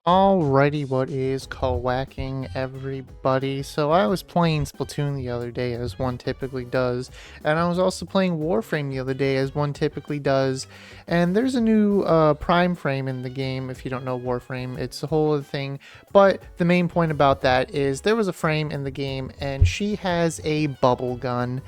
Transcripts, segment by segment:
Alrighty, what is co-whacking everybody? So I was playing Splatoon the other day as one typically does, and I was also playing Warframe the other day as one typically does, and there's a new prime frame in the game. If you don't know Warframe, it's a whole other thing, but the main point about that is there was a frame in the game and she has a bubble gun,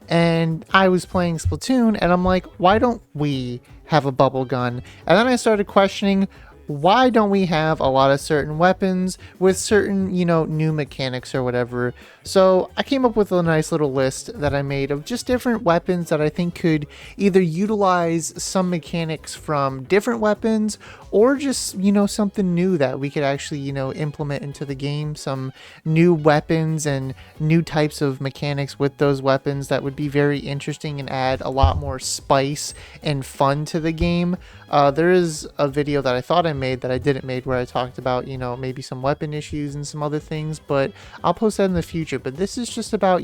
and I was playing Splatoon and I'm like, why don't we have a bubble gun? And then I started questioning, why don't we have a lot of certain weapons with certain, new mechanics or whatever? So I came up with a nice little list that I made of just different weapons that I think could either utilize some mechanics from different weapons or just, something new that we could actually, implement into the game. Some new weapons and new types of mechanics with those weapons that would be very interesting and add a lot more spice and fun to the game. There is a video that I thought I made that I didn't make where I talked about, maybe some weapon issues and some other things, but I'll post that in the future. But this is just about,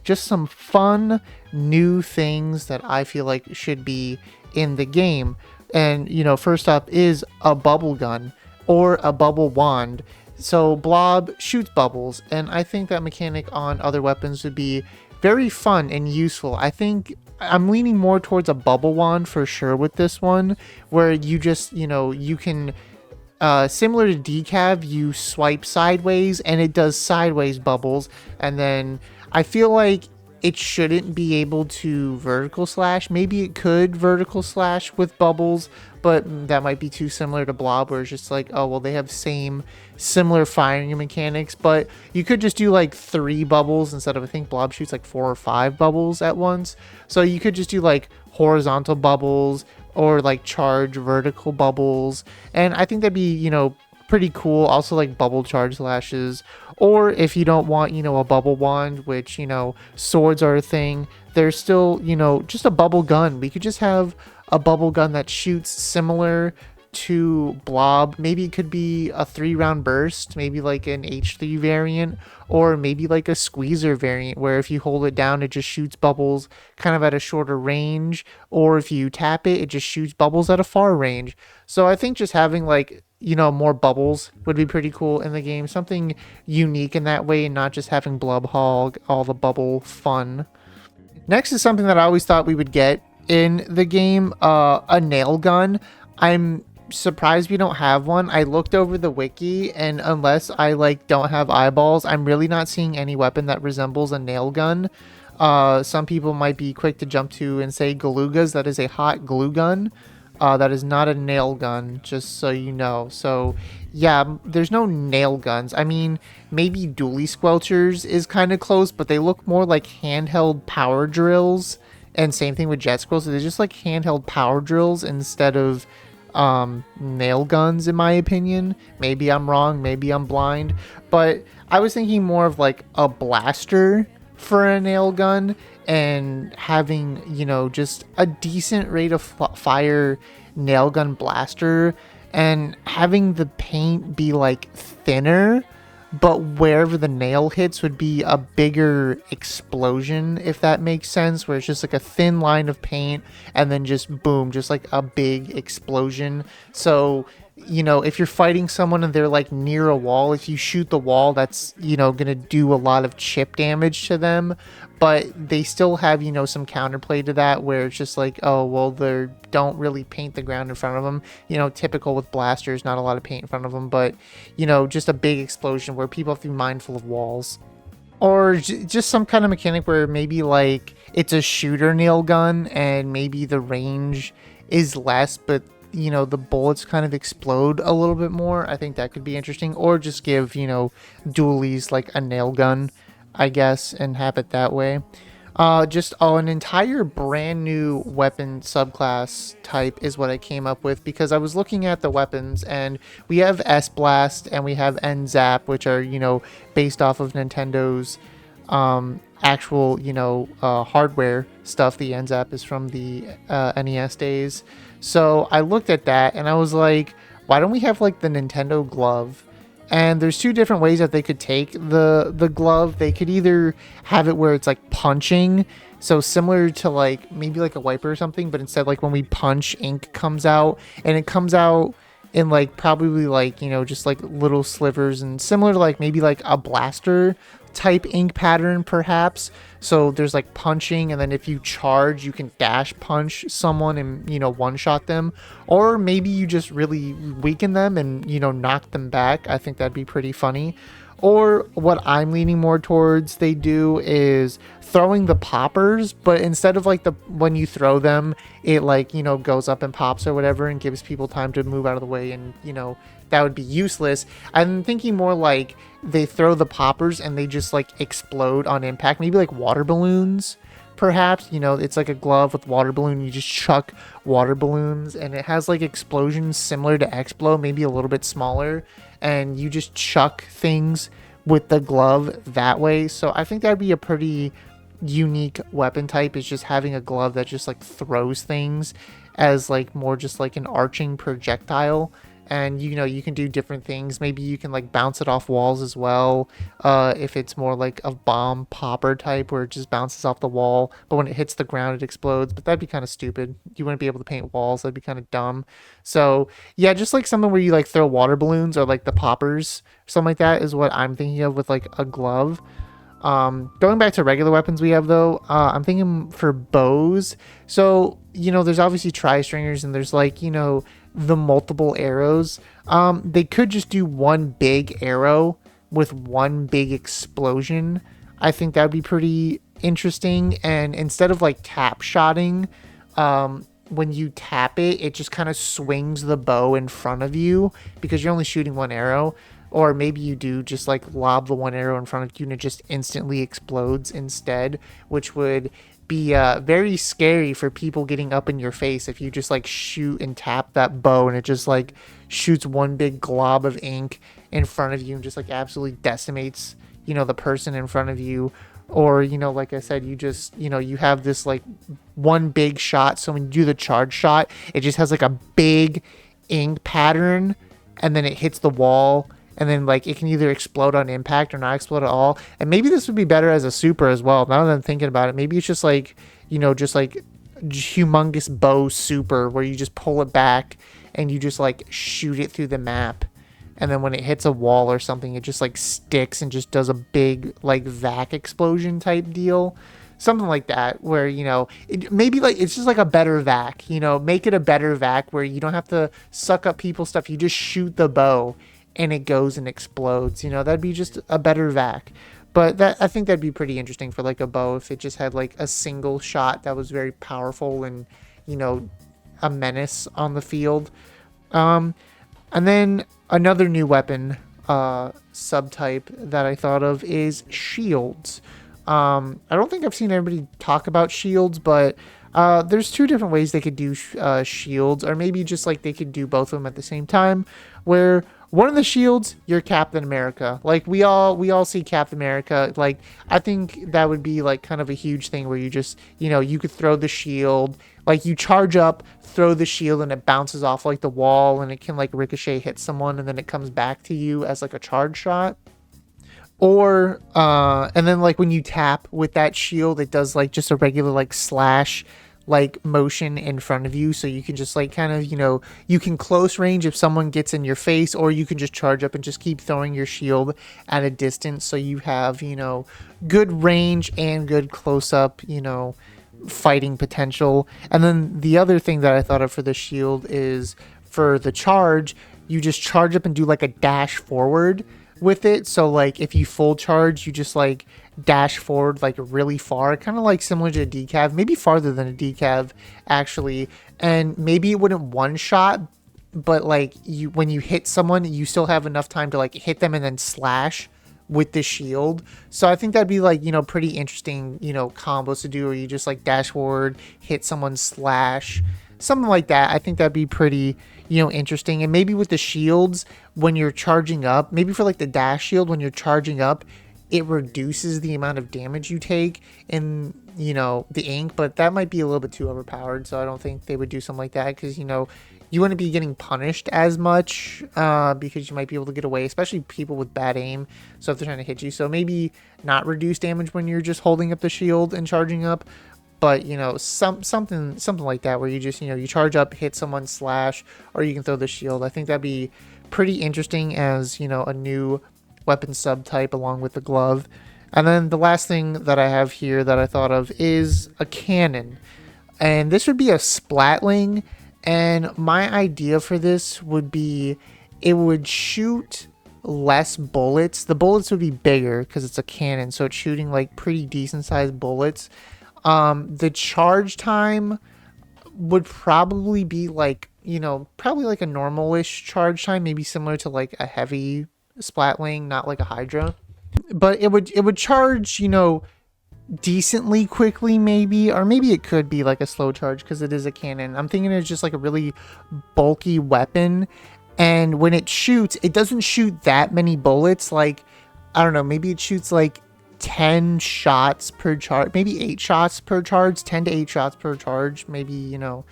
just some fun new things that I feel like should be in the game. And, first up is a bubble gun or a bubble wand. So Blob shoots bubbles, and I think that mechanic on other weapons would be very fun and useful. I think I'm leaning more towards a bubble wand for sure with this one, where you just, you can, similar to decav, you swipe sideways and it does sideways bubbles. And then I feel like it shouldn't be able to vertical slash. Maybe it could vertical slash with bubbles, but that might be too similar to Blob, where it's just like, oh, well, they have similar firing mechanics, but you could just do like 3 bubbles instead of, I think Blob shoots like 4 or 5 bubbles at once. So you could just do like horizontal bubbles or like charge vertical bubbles. And I think that'd be, pretty cool. Also like bubble charge lashes, or if you don't want, a bubble wand, which, swords are a thing, there's still, just a bubble gun. We could just have a bubble gun that shoots similar to Blob. Maybe it could be a 3-round burst, maybe like an H3 variant, or maybe like a squeezer variant where if you hold it down it just shoots bubbles kind of at a shorter range, or if you tap it just shoots bubbles at a far range. So I think just having like, more bubbles would be pretty cool in the game, something unique in that way, and not just having Blub hog all the bubble fun. Next is something that I always thought we would get in the game, a nail gun. I'm surprised we don't have one. I looked over the wiki, and unless I like don't have eyeballs, I'm really not seeing any weapon that resembles a nail gun. Some people might be quick to jump to and say Galugas. That is a hot glue gun. That is not a nail gun, just so you know. So yeah, there's no nail guns. I mean, maybe dually squelchers is kind of close, but they look more like handheld power drills. And same thing with jet squirrels. So they're just like handheld power drills instead of nail guns, in my opinion. Maybe I'm wrong, maybe I'm blind, but I was thinking more of like a blaster for a nail gun, and having, just a decent rate of fire nail gun blaster, and having the paint be like thinner, but wherever the nail hits would be a bigger explosion, if that makes sense, where it's just like a thin line of paint and then just boom, just like a big explosion. So, if you're fighting someone and they're like near a wall, if you shoot the wall, that's, gonna do a lot of chip damage to them, but they still have, some counterplay to that, where it's just like, oh, well, they don't really paint the ground in front of them. Typical with blasters, not a lot of paint in front of them, but, just a big explosion where people have to be mindful of walls. Or just some kind of mechanic where maybe like it's a shooter nail gun and maybe the range is less, but the bullets kind of explode a little bit more. I think that could be interesting. Or just give, dualies like a nail gun, I guess, and have it that way. Just an entire brand new weapon subclass type is what I came up with, because I was looking at the weapons, and we have S-Blast and we have N-Zap, which are, based off of Nintendo's actual, hardware stuff. The N-Zap is from the NES days. So I looked at that and I was like, why don't we have like the Nintendo glove? And there's 2 different ways that they could take the glove. They could either have it where it's like punching, so similar to like maybe like a wiper or something, but instead like when we punch, ink comes out, and it comes out in like probably like, just like little slivers, and similar to like maybe like a blaster type ink pattern perhaps. So there's like punching, and then if you charge you can dash punch someone and one shot them, or maybe you just really weaken them and knock them back. I think that'd be pretty funny. Or what I'm leaning more towards they do is throwing the poppers, but instead of like the when you throw them, it like, goes up and pops or whatever and gives people time to move out of the way, and that would be useless. I'm thinking more like they throw the poppers and they just like explode on impact, maybe like water balloons. Perhaps, it's like a glove with water balloon. You just chuck water balloons and it has like explosions similar to Explo, maybe a little bit smaller, and you just chuck things with the glove that way. So I think that'd be a pretty unique weapon type, is just having a glove that just like throws things as like more just like an arching projectile. And you can do different things. Maybe you can like bounce it off walls as well, if it's more like a bomb popper type where it just bounces off the wall, but when it hits the ground it explodes. But that'd be kind of stupid. You wouldn't be able to paint walls. That'd be kind of dumb. So yeah, just like something where you like throw water balloons or like the poppers, something like that is what I'm thinking of with like a glove. Going back to regular weapons we have though, I'm thinking for bows. So there's obviously tri-stringers, and there's like the multiple arrows. They could just do one big arrow with one big explosion. I think that would be pretty interesting. And instead of like tap shotting, when you tap it, it just kind of swings the bow in front of you because you're only shooting one arrow. Or maybe you do just like lob the one arrow in front of you and it just instantly explodes instead, which would be very scary for people getting up in your face if you just like shoot and tap that bow and it just like shoots one big glob of ink in front of you and just like absolutely decimates the person in front of you. Or like I said, you just you have this like one big shot, so when you do the charge shot it just has like a big ink pattern and then it hits the wall, and then like it can either explode on impact or not explode at all. And maybe this would be better as a super as well, now that I'm thinking about it. Maybe it's just like just like humongous bow super where you just pull it back and you just like shoot it through the map, and then when it hits a wall or something it just like sticks and just does a big like vac explosion type deal. Something like that, where maybe like it's just like a better vac, make it a better vac where you don't have to suck up people's stuff. You just shoot the bow and it goes and explodes. That'd be just a better vac. But I think that'd be pretty interesting for like a bow if it just had like a single shot that was very powerful and a menace on the field. And then another new weapon subtype that I thought of is shields. I don't think I've seen anybody talk about shields, but there's two different ways they could do shields, or maybe just like they could do both of them at the same time, where one of the shields, you're Captain America. Like we all see Captain America. Like I think that would be like kind of a huge thing where you just, you could throw the shield, like you charge up, throw the shield and it bounces off like the wall and it can like ricochet hit someone and then it comes back to you as like a charge shot. Or and then like when you tap with that shield it does like just a regular like slash like motion in front of you, so you can just like kind of you can close range if someone gets in your face, or you can just charge up and just keep throwing your shield at a distance, so you have good range and good close up fighting potential. And then the other thing that I thought of for the shield is for the charge, you just charge up and do like a dash forward with it. So like if you full charge, you just like dash forward like really far, kind of like similar to a decav, maybe farther than a decav actually. And maybe it wouldn't one shot, but like when you hit someone you still have enough time to like hit them and then slash with the shield. So I think that'd be like pretty interesting combos to do, where you just like dash forward, hit someone, slash, something like that. I think that'd be pretty interesting. And maybe with the shields, when you're charging up, maybe for like the dash shield, when you're charging up it reduces the amount of damage you take in the ink, but that might be a little bit too overpowered, so I don't think they would do something like that, because you wouldn't be getting punished as much because you might be able to get away, especially people with bad aim, so if they're trying to hit you. So maybe not reduce damage when you're just holding up the shield and charging up. but you know, something like that where you just, you know, you charge up, hit someone, slash, or you can throw the shield. I think that'd be pretty interesting as, you know, a new weapon subtype along with the glove. And then the last thing that I have here that I thought of is a cannon. And this would be a splatling. And my idea for this would be it would shoot less bullets. The bullets would be bigger because it's a cannon, so it's shooting like pretty decent sized bullets. The charge time would probably be like, you know, probably like a normal-ish charge time, maybe similar to like a heavy splatling, not like a Hydra. But it would charge, you know, decently quickly, maybe, or maybe it could be like a slow charge because it is a cannon. I'm thinking it's just like a really bulky weapon, and when it shoots, it doesn't shoot that many bullets. Like, I don't know, maybe it shoots like 10 shots per charge, maybe 8 shots per charge, 10 to 8 shots per charge, maybe, you know,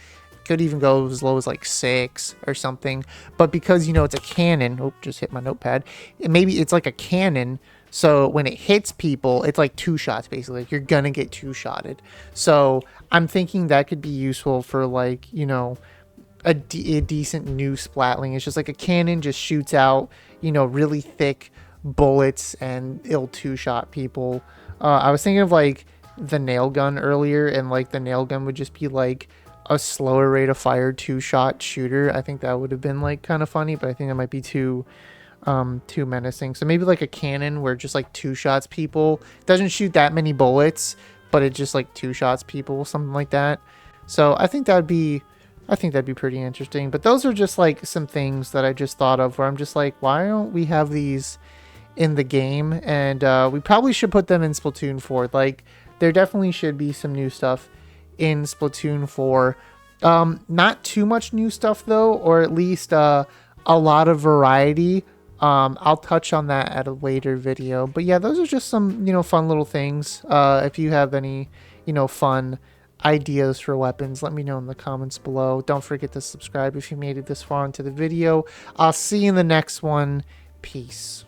could even go as low as like 6 or something. But because, you know, it's a cannon, oh, just hit my notepad, maybe it's like a cannon, so when it hits people, it's like 2 shots basically. Like, you're gonna get 2-shotted. So I'm thinking that could be useful for, like, you know, a decent new splatling. It's just like a cannon just shoots out, you know, really thick bullets and it'll 2-shot people. I was thinking of like the nail gun earlier, and like the nail gun would just be like a slower rate of fire 2-shot shooter. I think that would have been like kind of funny, but I think that might be too menacing. So maybe like a cannon where it just like 2 shots people. It doesn't shoot that many bullets, but it just like 2 shots people, something like that. So I think that'd be pretty interesting. But those are just like some things that I just thought of where I'm just like, why don't we have these in the game? And we probably should put them in Splatoon 4. Like, there definitely should be some new stuff in Splatoon 4. Not too much new stuff though, or at least a lot of variety. I'll touch on that at a later video. But yeah, those are just some, you know, fun little things. If you have any, you know, fun ideas for weapons, let me know in the comments below. Don't forget to subscribe if you made it this far into the video. I'll see you in the next one. Peace.